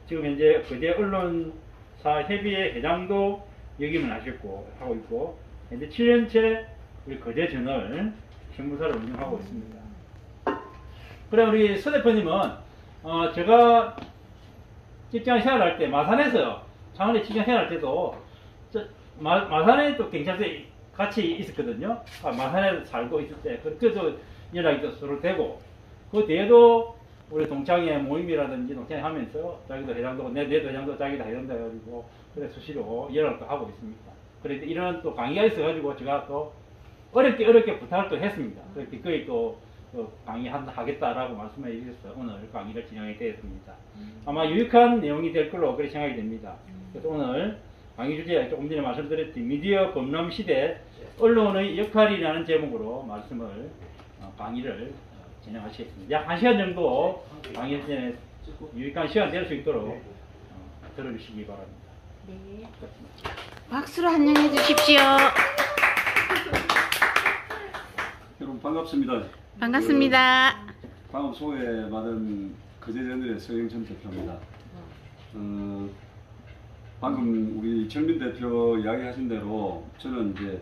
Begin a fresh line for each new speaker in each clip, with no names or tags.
지금 현재 거제 언론사 협의회 회장도 역임을 하고 있고 현재 7년째 우리 거제저널 신문사를 운영하고 있습니다. 그래 우리 서 대표님은 제가 직장 생활할 때 마산에서요. 작년에 직장 생활할 때도 마산에 또 경찰서에 같이 있었거든요. 마산에 살고 있을 때 그때도 연락이 또 서로 되고 그 뒤에도 우리 동창회 모임이라든지 동창회 하면서 자기도 회장도 내도 회장도 자기도 해준다 해가지고 그래 수시로 연락도 하고 있습니다. 그런데 이런 또 강의가 있어가지고 제가 또 어렵게 부탁을 또 했습니다. 그래서 기꺼이 또 강의하겠다라고 말씀해 주셔서 오늘 강의를 진행하게 되었습니다. 아마 유익한 내용이 될 걸로 그렇게 생각이 됩니다. 그래서 오늘 강의 주제 조금 전에 말씀드렸듯이 미디어 범람 시대 언론의 역할이라는 제목으로 강의를 진행하시겠습니다. 약 1시간 정도 강의 전에 유익한 시간 될 수 있도록 들어주시기 바랍니다.
네. 박수로 환영해 주십시오.
여러분 반갑습니다.
반갑습니다.
방금 소개받은 거제저널의 서영천 대표입니다. 방금 우리 정민 대표 이야기하신 대로 저는 이제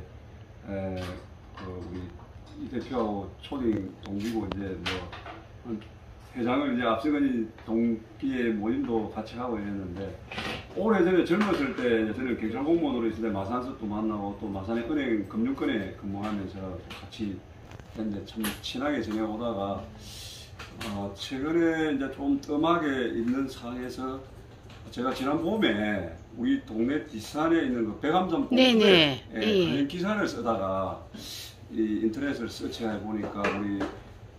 우리 이 대표하고 초딩 동기고 이제 회장을 이제 앞서거니 동기의 모임도 같이 하고 이랬는데 오래전에 젊었을 때 저는 경찰 공무원으로 있을 때 마산서도 만나고 또 마산의 은행 금융권에 근무하면서 같이 이제 참 친하게 지내오다가 최근에 이제 좀 뜸하게 있는 상황에서 제가 지난 봄에 우리 동네 뒷산에 있는 그 백암산
네네
관련 기사를 쓰다가 이 인터넷을 서치해 보니까 우리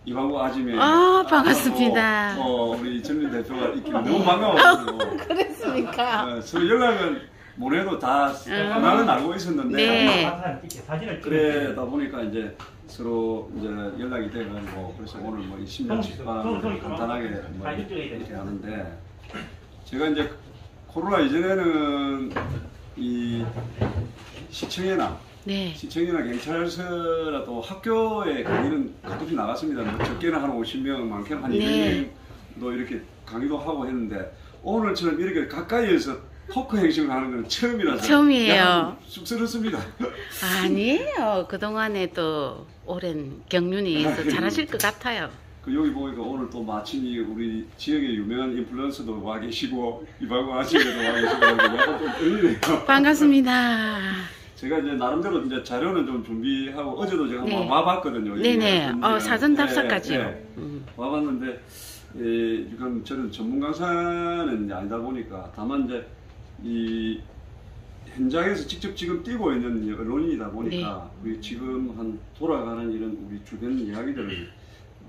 이방구 아지매
반갑습니다.
우리 전민 대표가 있길래 너무 반가워가지고
그랬습니까?
서로 연락은 못 해도 다 전화는 알고 있었는데
네.
그래다 보니까 이제 서로 이제 연락이 돼가지고 그래서 오늘 뭐 10년 직방을 간단하게 뭐 이렇게 하는데 제가 이제 코로나 이전에는 이 시청에나 시청이나 경찰서나 또 학교에 강의는 가끔씩 나갔습니다. 뭐 적게는 한 50명, 많게는 한 200명도 이렇게 강의도 하고 했는데 오늘처럼 이렇게 가까이에서 토크 행식을 하는 건 처음이라서
처음이에요.
쑥스럽습니다.
아니에요. 그동안에도 오랜 경륜이 있어 잘하실 것 같아요.
여기 보니까 오늘 또 마침 우리 지역의 유명한 인플루언서도 와 계시고 이방구 아침에도 와 계시고 약간 좀 떨리네요.
반갑습니다.
제가 이제 나름대로 이제 자료는 좀 준비하고 어제도 제가
네.
와봤거든요.
네네. 사전 답사까지요.
네. 와봤는데 지금 저는 전문 강사는 이제 아니다 보니까 다만 이제 이 현장에서 직접 지금 뛰고 있는 이제 언론인이다 보니까 우리 지금 한 돌아가는 이런 우리 주변 이야기들을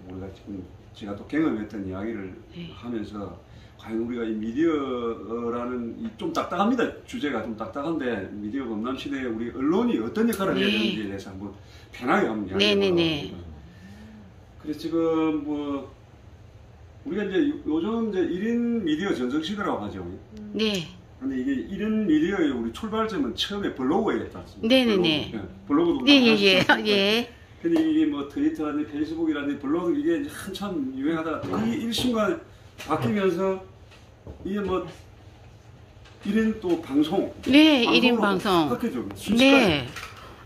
우리가 지금 제가 또 경험했던 이야기를 하면서 과연 우리가 이 미디어라는 좀 딱딱합니다. 주제가 좀 딱딱한데 미디어 범람 시대에 우리 언론이 어떤 역할을 해야 되는지에 대해서 한번 편하게 한번 이야기해보겠습니다. 그래서 지금 뭐 우리가 이제 요즘 이제 1인 미디어 전성 시대라고 하죠.
네.
근데 이게 1인 미디어의 우리 출발점은 처음에 블로그였지 않습니까?
네네네.
블로그도
예예예. 예.
근데 이게 뭐 트위터라든지 페이스북이라든지 블로그 이게 이제 한참 유행하다가 이 일순간 바뀌면서 이게 뭐 1인 또 방송.
네, 1인 방송.
바뀌죠.
네.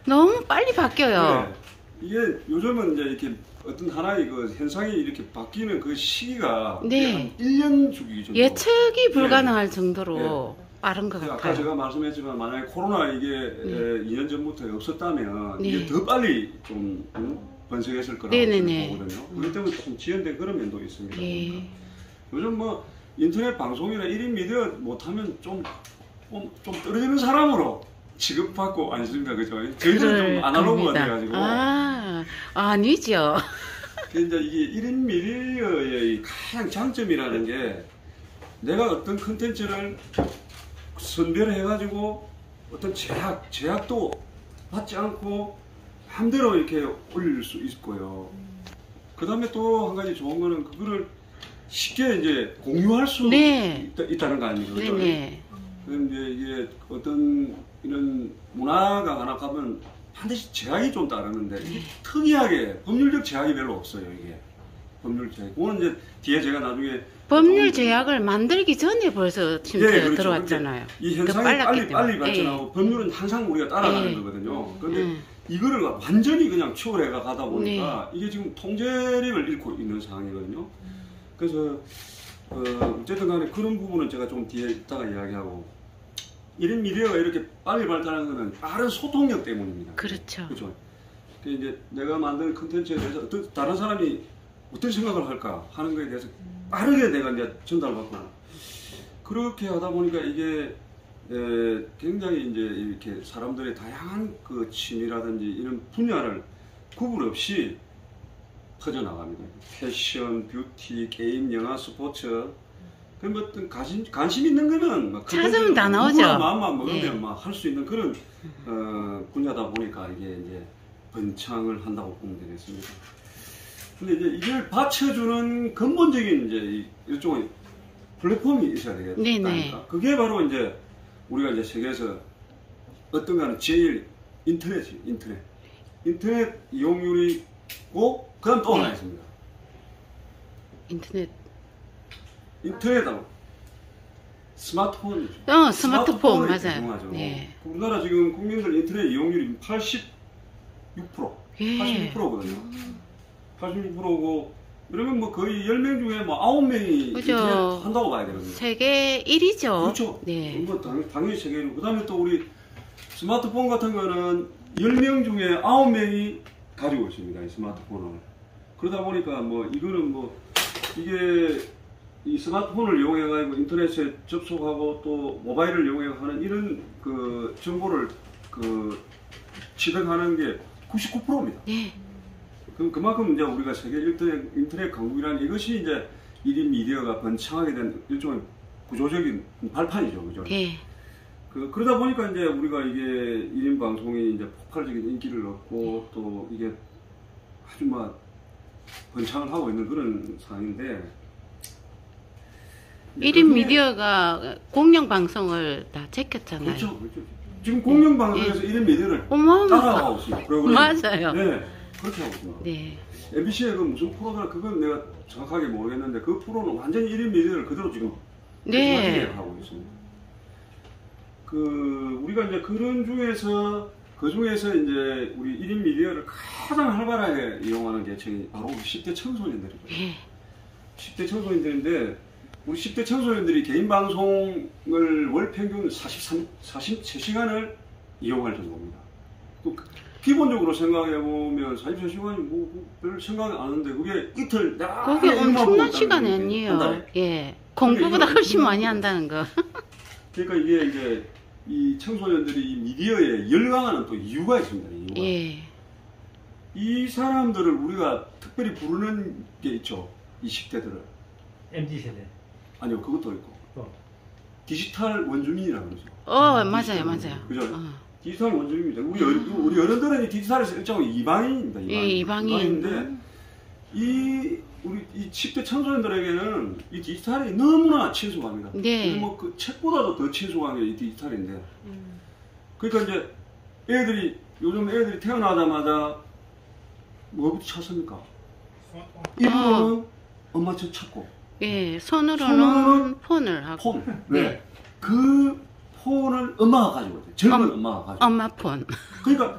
너무 빨리 바뀌어요.
네. 이게 요즘은 이제 이렇게 어떤 하나의 그 현상이 이렇게 바뀌는 그 시기가
네.
한 1년 주기 정도.
예측이 불가능할 정도로 빠른 것
아까
같아요.
제가 말씀했지만 만약에 코로나 이게 2년 전부터 없었다면
네.
이게 더 빨리 좀 번성했을 거라고
네네네.
보거든요. 그렇기 때문에 좀 지연된 그런 면도 있습니다.
예.
요즘 뭐 인터넷 방송이나 1인 미디어 못하면 좀 떨어지는 사람으로 취급받고 않습니까? 그죠? 저희는 좀 아날로그가 돼가지고.
아니죠.
이제 이게 1인 미디어의 가장 장점이라는 게 내가 어떤 컨텐츠를 선별해가지고 어떤 제약도 받지 않고 마음대로 이렇게 올릴 수 있고요. 그 다음에 또 한 가지 좋은 거는 그거를 쉽게 이제 공유할 수 있다는 거 아니에요. 그렇죠?
네네.
그런데 이게 어떤 이런 문화가 하나 가면 반드시 제약이 좀 따르는데 이게 특이하게 법률적 제약이 별로 없어요. 이게 법률 제약. 그거는 이제 뒤에 제가 나중에
법률 제약을 만들기 전에 벌써 침투
그렇죠.
들어왔잖아요.
이 현상이 빨리 발전하고 법률은 항상 우리가 따라가는 거거든요. 그런데 이거를 완전히 그냥 추월해가 가다 보니까 이게 지금 통제력을 잃고 있는 상황이거든요. 그래서 어쨌든 간에 그런 부분은 제가 좀 뒤에 있다가 이야기하고 1인 미디어가 이렇게 빨리 발달하는 것은 빠른 소통력 때문입니다.
그렇죠.
그렇죠. 이제 내가 만든 컨텐츠에 대해서 어떤 다른 사람이 어떤 생각을 할까 하는 것에 대해서 빠르게 내가 이제 전달받고 그렇게 하다 보니까 이게 굉장히 이제 이렇게 사람들의 다양한 그 취미라든지 이런 분야를 구분 없이 퍼져나갑니다. 패션, 뷰티, 게임, 영화, 스포츠. 그럼 뭐 어떤 관심 있는 거는 막
찾으면 다 나오죠.
마음만 먹으면 막 할 수 있는 그런 분야다 보니까 이게 이제 번창을 한다고 보면 되겠습니다. 근데 이제 이걸 받쳐주는 근본적인 이제 일종의 플랫폼이 있어야 되겠다니까. 그게 바로 이제 우리가 이제 세계에서 어떤가는 제일 인터넷이 인터넷 이용률이고 그다음 또 하나 있습니다. 인터넷하고 스마트폰이죠.
스마트폰 맞아요.
네. 우리나라 지금 국민들 인터넷 이용률이 86%, 86%거든요. 86%고 그러면 뭐 거의 10명 중에 뭐 9명이
그죠.
인터넷 한다고 봐야 되거든요.
세계 1위죠.
그렇죠.
네.
뭐 당연히 세계 1위. 그다음에 또 우리 스마트폰 같은 거는 10명 중에 9명이 가지고 있습니다. 이 스마트폰을. 그러다 보니까 뭐 이거는 뭐 이게 이 스마트폰을 이용해가지고 인터넷에 접속하고 또 모바일을 이용해 하는 이런 그 정보를 그 취득하는 게 99%입니다.
네.
그럼 그만큼 이제 우리가 세계 인터넷 강국이라는 이것이 이제 1인 미디어가 번창하게 된 일종의 구조적인 발판이죠, 그죠?
네.
그러다 보니까 이제 우리가 이게 1인 방송이 이제 폭발적인 인기를 얻고 또 이게 아주 막 번창을 하고 있는 그런 상황인데
1인 미디어가 공영 방송을 다 제꼈잖아요.
그렇죠. 지금 공영 방송에서 1인 미디어를 따라가고 있습니다.
맞아요.
네, 그렇게 하고 있습니다.
네.
MBC의 그 무슨 프로그램 그건 내가 정확하게 모르겠는데 그 프로는 완전히 1인 미디어를 그대로 지금 하고 있습니다. 우리가 이제 그 중에서 이제 우리 1인 미디어를 가장 활발하게 이용하는 계층이 바로 10대 청소년들이죠. 10대 청소년들인데 우리 10대 청소년들이 개인 방송을 월 평균 43시간을 이용할 정도입니다. 또 기본적으로 생각해 보면 44시간이 별 생각이 안 하는데 그게 이틀
그게 엄청난 시간 아니에요. 예. 공부보다 훨씬 많이 한다는 거.
그러니까 이게 이제 이 청소년들이 이 미디어에 열광하는 또 이유가 있습니다. 이유가.
예.
이 사람들을 우리가 특별히 부르는 게 있죠. 이 10대들을.
MZ세대.
아니요, 그것도 있고. 디지털 원주민이라고 그러죠.
맞아요, 맞아요.
그죠? 디지털 원주민입니다. 우리 어른들은 이 디지털에서 일종의 이방인입니다.
예, 이방인.
이방인인데, 우리 이 10대 청소년들에게는 이 디지털이 너무나 친숙합니다.
네.
뭐 그 책보다도 더 친숙한 게 이 디지털인데. 그러니까 이제 요즘 애들이 태어나자마자 뭐부터 찾습니까? 입으로는 엄마 책 찾고.
예, 손으로는 폰을 하고.
폰. 네. 그 폰을 엄마가 가지고 있어요. 젊은 엄마가 가지고.
엄마 폰.
그러니까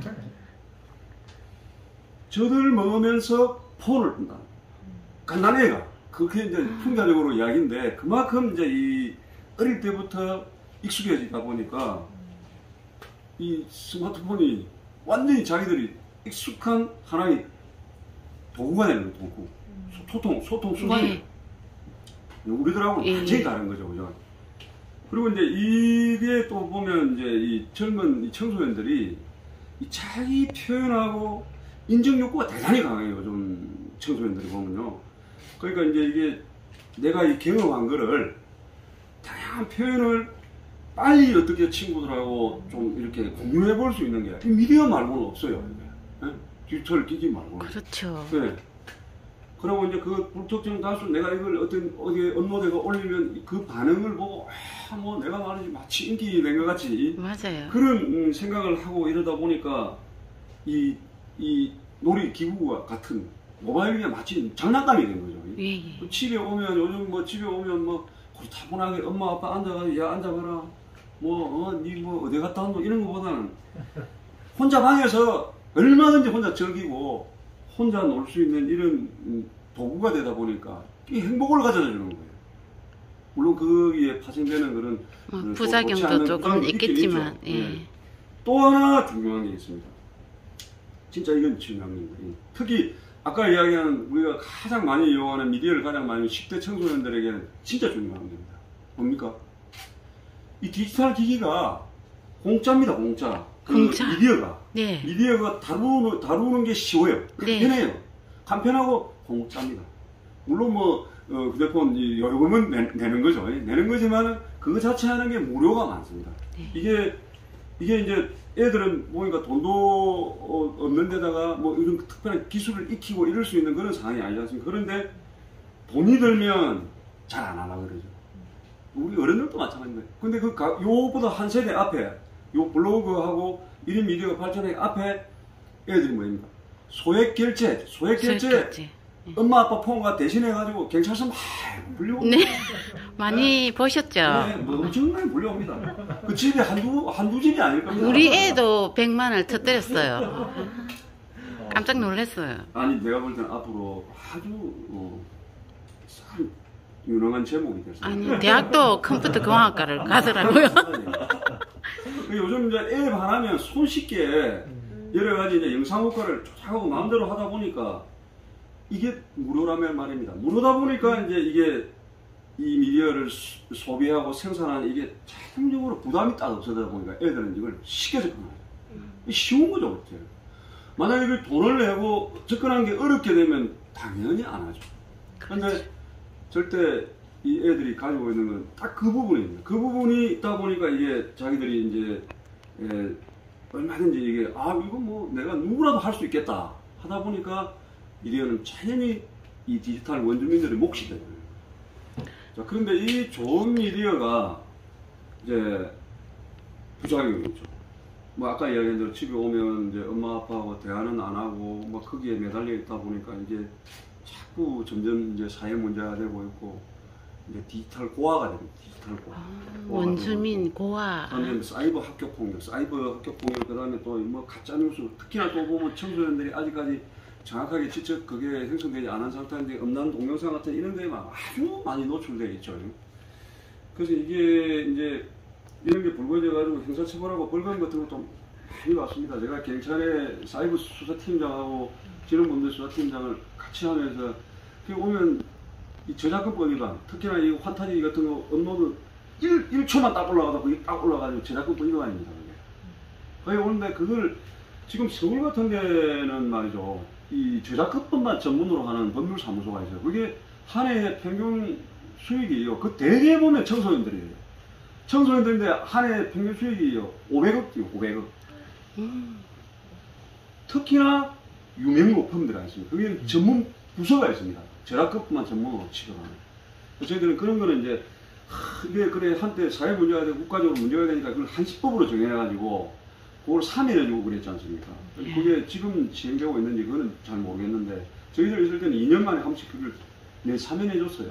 저들 먹으면서 폰을 뜬다. 간단해요. 그게 이제 풍자적으로 이야기인데 그만큼 이제 이 어릴 때부터 익숙해지다 보니까 이 스마트폰이 완전히 자기들이 익숙한 하나의 도구가 되는 거예요. 도구. 소통 수단이에요.
네.
우리들하고는
예.
완전히 다른 거죠, 그죠? 그리고 이제 이게 또 보면 이제 이 젊은 이 청소년들이 이 자기 표현하고 인정 욕구가 대단히 강해요, 요즘 청소년들이 보면요. 그러니까 이제 이게 내가 이 경험한 거를 다양한 표현을 빨리 어떻게 친구들하고 좀 이렇게 공유해 볼 수 있는 게 이 미디어 말고는 없어요. 네? 디지털 기기 말고는.
그렇죠.
네. 그리고 이제 그 불특정 다수 내가 이걸 어디에 업로드가 올리면 그 반응을 보고 뭐 내가 말하지 마치 인기 낸 것 같이
맞아요.
그런 생각을 하고 이러다 보니까 이 놀이기구와 같은 모바일이 마치 장난감이 된 거죠.
예, 예.
집에 오면 요즘 뭐 집에 오면 뭐 고리타분하게 엄마 아빠 앉아가지고 야 앉아봐라 니 뭐 어디 갔다 왔노 이런 거보다는 혼자 방에서 얼마든지 혼자 즐기고 혼자 놀 수 있는 이런 도구가 되다 보니까 이 행복을 가져다 주는 거예요. 물론 거기에 파생되는 그런
부작용도 조금 있겠지만 예.
네. 또 하나 중요한 게 있습니다. 진짜 이건 중요한 겁니다. 특히 아까 이야기한 우리가 가장 많이 이용하는 미디어를 가장 많이 10대 청소년들에게는 진짜 중요한 겁니다. 뭡니까? 이 디지털 기기가 공짜입니다. 공짜.
공짜.
미디어가.
네.
미디어가 다루는 게 쉬워요.
네.
간편해요. 간편하고 공짜입니다. 물론 뭐 휴대폰 요금은 내는 거죠. 내는 거지만 그거 자체 하는 게 무료가 많습니다.
네.
이게 이제 애들은 보니까 돈도 없는 데다가 뭐 이런 특별한 기술을 익히고 이럴 수 있는 그런 상황이 아니지 않습니까? 그런데 돈이 들면 잘 안 하려고 그러죠. 우리 어른들도 마찬가지입니다. 근데 요보다 한 세대 앞에 요 블로그하고 이런 미디어가 발전하기 앞에 애들이 뭐입니까? 소액 결제. 엄마 아빠 폰과 대신해가지고 경찰서 막 불려옵니다.
네. 많이 보셨죠?
네, 뭐 엄청나게 불려옵니다. 그 집에 한두 집이 아닐 겁니다.
우리 애도 100만 원을 터뜨렸어요. 깜짝 놀랐어요.
아니 내가 볼 때는 앞으로 아주 참 유능한 제목이 됐어요.
아니 대학도 컴퓨터 공학과를 가더라고요.
요즘 이제 앱 하나면 손쉽게 여러 가지 이제 영상 효과를 조작하고 마음대로 하다 보니까 이게 무료라면 말입니다. 무료다 보니까 이제 이게 이 미디어를 소비하고 생산하는 이게 자동적으로 부담이 딱 없어지다 보니까 애들은 이걸 쉽게 접근해요. 쉬운 거죠, 그렇죠? 만약에 이걸 돈을 내고 접근한 게 어렵게 되면 당연히 안 하죠. 그런데 절대 이 애들이 가지고 있는 건 딱 그 부분입니다. 그 부분이 있다 보니까 이게 자기들이 이제 얼마든지 이게 이거 뭐 내가 누구라도 할 수 있겠다 하다 보니까 미디어는 당연히 이 디지털 원주민들의 몫이 되는 거예요. 자, 그런데 이 좋은 미디어가 이제 부작용이 있죠. 뭐 아까 이야기한 대로 집에 오면 이제 엄마 아빠하고 대화는 안 하고 뭐 거기에 매달려 있다 보니까 이제 자꾸 점점 이제 사회 문제가 되고 있고 이제 디지털 고아가 됩니다. 디지털 고아.
원주민 고아.
그다음에 사이버 학교 폭력, 그다음에 또 뭐 가짜 뉴스, 특히나 또 보면 청소년들이 아직까지 정확하게 직접 그게 형성되지 않은 상태인데 음란 동영상 같은 이런 데에 아주 많이 노출되어 있죠. 그래서 이게 이제 이런 게 불거져 가지고 형사처벌하고 벌금 같은 것도 많이 왔습니다. 제가 경찰의 사이버 수사팀장하고 지능범죄 수사팀장을 같이 하면서 오면 이 저작권법 위반, 특히나 이 환타지 같은 거 업로드 1초만 딱 올라가다 그게 딱 올라가지고 저작권법 위반입니다. 그게 오는데 그걸 지금 서울 같은 데는 말이죠. 이 저작권법만 전문으로 하는 법률사무소가 있어요. 그게 한 해 평균 수익이요. 그 대개 보면 청소년들이에요. 청소년들인데 한 해 평균 수익이요. 500억이요. 500억. 특히나 유명 펌들이 있습니다. 그게 전문 부서가 있습니다. 저작권법만 전문으로 치거나. 저희들은 그런 거는 이제 이게 그래 한때 사회 문제가 되고 국가적으로 문제가 되니까 그걸 한시법으로 정해가지고 그걸 3일해주고 그랬지 않습니까? 그게 지금 진행되고 있는지 그거는 잘 모르겠는데 저희들 있을 때는 2년 만에 한 번씩 그걸 3일 해줬어요.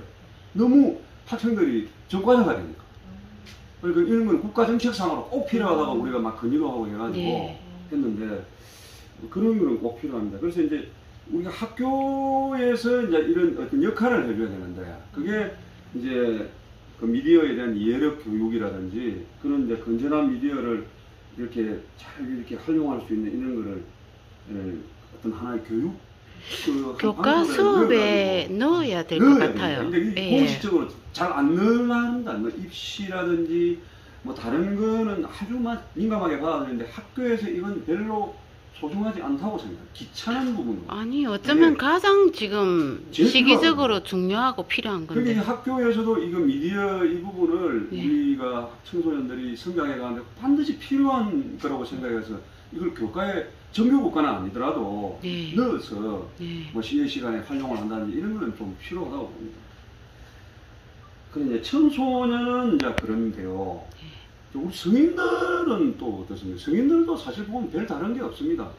너무 학생들이 전과자가 되니까. 그러니까 이런 건 국가정책상으로 꼭 필요하다고 우리가 막 건의도 하고 해가지고 했는데 그런 거는 꼭 필요합니다. 그래서 이제 우리가 학교에서 이제 이런 어떤 역할을 해줘야 되는데 그게 이제 그 미디어에 대한 이해력 교육이라든지 그런 이제 건전한 미디어를 이렇게 잘 이렇게 활용할 수 있는 이런 거를 어떤 하나의 교육
교과 수업에 넣어야 될 것 같아요.
근데 이 공식적으로 잘 안 넣으려는다. 뭐 입시라든지 뭐 다른 거는 아주 민감하게 받아들이는데 학교에서 이건 별로 소중하지 않다고 생각해요. 귀찮은 부분으로.
아니 어쩌면 가장 지금 시기적으로 중요하고 필요한 건데.
근데 학교에서도 이거 미디어 이 부분을 우리가 청소년들이 성장해 가는데 반드시 필요한 거라고 생각해서 이걸 교과에 정규 교과는 아니더라도 넣어서 뭐 시의 시간에 활용을 한다든지 이런 거는 좀 필요하다고 봅니다. 그런데 청소년은 이제 그런데요. 우리 성인들은 또 어떻습니까? 성인들도 사실 보면 별 다른 게 없습니다.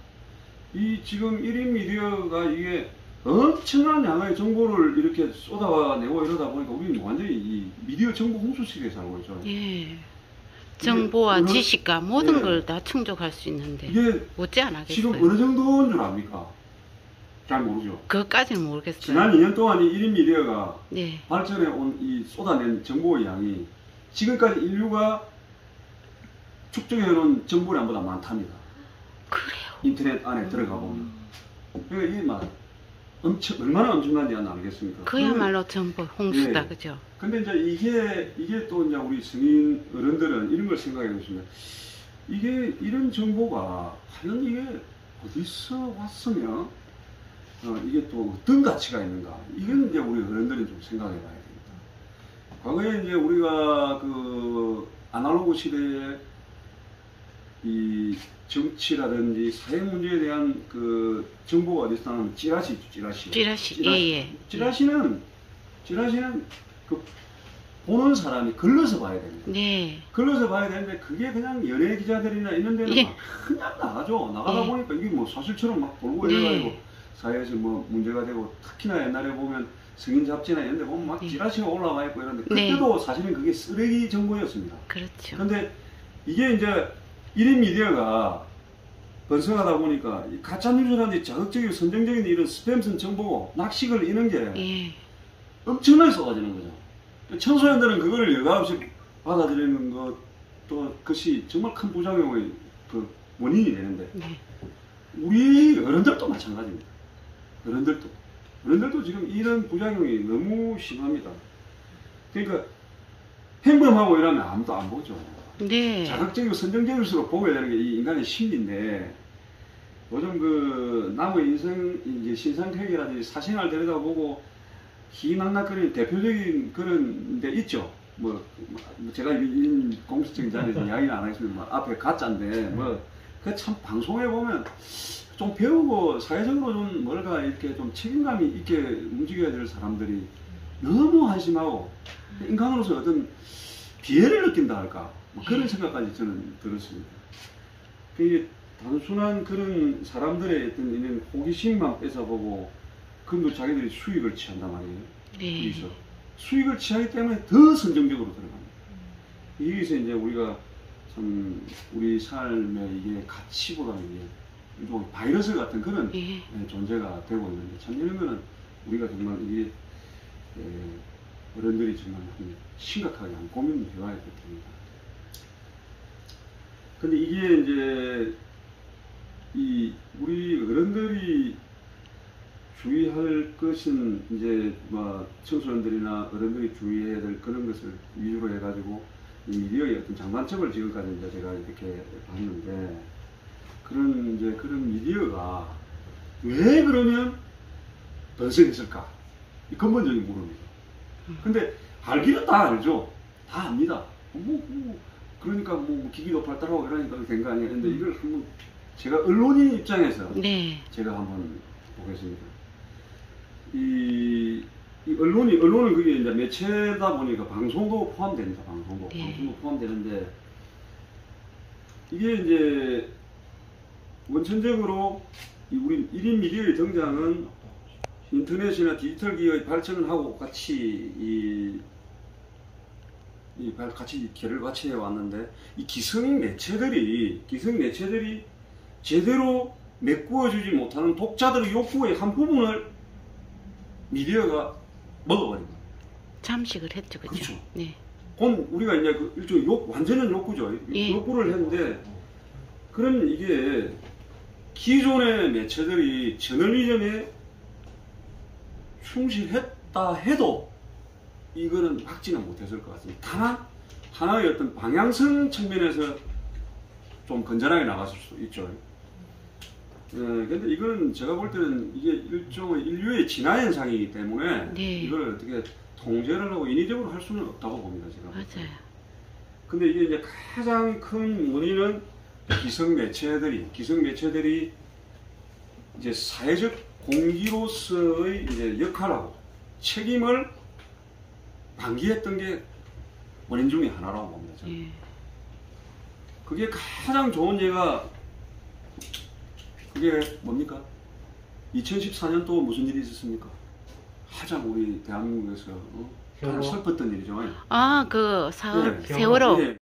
이 지금 1인 미디어가 이게 엄청난 양의 정보를 이렇게 쏟아내고 이러다 보니까 우리는 완전히 이 미디어 정보 홍수시대에 살고 있죠.
정보와 지식과 모든 걸 다 충족할 수 있는데
이게
못지 않겠어요.
지금 어느 정도인 줄 압니까? 잘 모르죠.
그것까지는 모르겠어요.
지난 2년 동안 이 1인 미디어가 발전해 온 이 쏟아낸 정보의 양이 지금까지 인류가 축적해놓은 정보량보다 많답니다.
그래요.
인터넷 안에 들어가 보면. 그러니까 이게 막 얼마나 엄청난지 알겠습니까?
그야말로 정보 홍수다, 그죠?
근데 이제 이게 또 이제 우리 성인 어른들은 이런 걸 생각해 보시면 이게 이런 정보가 과연 이게 어디서 왔으면 이게 또 어떤 가치가 있는가? 이건 이제 우리 어른들은 좀 생각해 봐야 됩니다. 과거에 이제 우리가 그 아날로그 시대에 이 정치라든지 사회 문제에 대한 그 정보가 어디서 나오면 찌라시. 찌라시는 그 보는 사람이 걸러서 봐야 됩니다. 걸러서 봐야 되는데 그게 그냥 연예 기자들이나 이런 데는 막 그냥 나가죠. 나가다 보니까 이게 뭐 사실처럼 막 돌고 이래가지고 사회에서 뭐 문제가 되고 특히나 옛날에 보면 성인 잡지나 이런 데 보면 막 찌라시가 올라와 있고 이런데 그때도 사실은 그게 쓰레기 정보였습니다.
그렇죠.
근데 이게 이제 1인 미디어가 번성하다 보니까 가짜뉴스라든지 자극적이고 선정적인 이런 스팸성 정보고 낙식을 이런 게 엄청나게 쏟아지는 거죠. 청소년들은 그거를 여과 없이 받아들이는 것도 그것이 정말 큰 부작용의 그 원인이 되는데 우리 어른들도 마찬가지입니다. 어른들도 지금 이런 부작용이 너무 심합니다. 그러니까 행범하고 이러면 아무도 안 보죠. 자극적이고 선정적일수록 보게 되는 게 이 인간의 심리인데 요즘 그 남의 인생 이제 신상태계라든지 사생활 들여다보고 희낙낙거리는 대표적인 그런 데 있죠. 뭐 제가 공식적인 자리에서 이야기는 안 하겠습니다. 뭐 앞에 가짜인데 뭐 그 참 방송에 보면 좀 배우고 사회적으로 좀 뭔가 이렇게 좀 책임감이 있게 움직여야 될 사람들이 너무 한심하고 인간으로서 어떤 비애를 느낀다 할까 뭐 그런 생각까지 저는 들었습니다. 그게 단순한 그런 사람들의 어떤 이런 호기심만 뺏어보고 그건 자기들이 수익을 취한단 말이에요. 여기서 수익을 취하기 때문에 더 선정적으로 들어갑니다. 여기서 이제 우리가 참 우리 삶의 이게 가치보다는 이게 일종의 바이러스 같은 그런 존재가 되고 있는데 참 이런 거는 우리가 정말 이게 어른들이 정말 심각하게 한 고민을 해봐야 될 겁니다. 근데 이게 이제 이 우리 어른들이 주의할 것은 이제 뭐 청소년들이나 어른들이 주의해야 될 그런 것을 위주로 해가지고 이 미디어의 어떤 장단점을 지금까지 이제 제가 이렇게 봤는데 그런 미디어가 왜 그러면 번성했을까? 이 근본적인 물음입니다. 근데 알기는 다 알죠. 다 압니다. 그러니까 뭐 기기도 발달하고 이러니까 된 거 아니에요. 근데 이걸 한번 제가 언론인 입장에서
네.
제가 한번 보겠습니다. 이 언론은 그게 이제 매체다 보니까 방송도 포함됩니다. 방송도 포함되는데 이게 이제 원천적으로 우리 1인 미디어의 등장은 인터넷이나 디지털 기업의 발전을 하고 같이 같이 결을 같이 해왔는데 이 기성 매체들이 제대로 메꾸어주지 못하는 독자들의 욕구의 한 부분을 미디어가 먹어버린 거예요.
잠식을 했죠, 그죠?
그렇죠.
네.
우리가 이제 그 일종의 완전한 욕구죠.
예.
욕구를 했는데 그런 이게 기존의 매체들이 저널리즘에 충실했다 해도 이거는 확진은 못했을 것 같습니다. 하나의 어떤 방향성 측면에서 좀 건전하게 나갔을 수도 있죠. 근데 이거는 제가 볼 때는 이게 일종의 인류의 진화 현상이기 때문에
네.
이걸 어떻게 통제를 하고 인위적으로 할 수는 없다고 봅니다, 제가.
맞아요.
근데 이게 이제 가장 큰 원인은 기성 매체들이 이제 사회적 공기로서의 이제 역할하고 책임을 방기했던 게 원인 중에 하나라고 봅니다. 저는.
예.
그게 가장 좋은 예가 그게 뭡니까? 2014년도 무슨 일이 있었습니까? 가장 우리 대한민국에서 가장 슬펐던 일이죠.
아, 그 사업
네.
세월호.
예.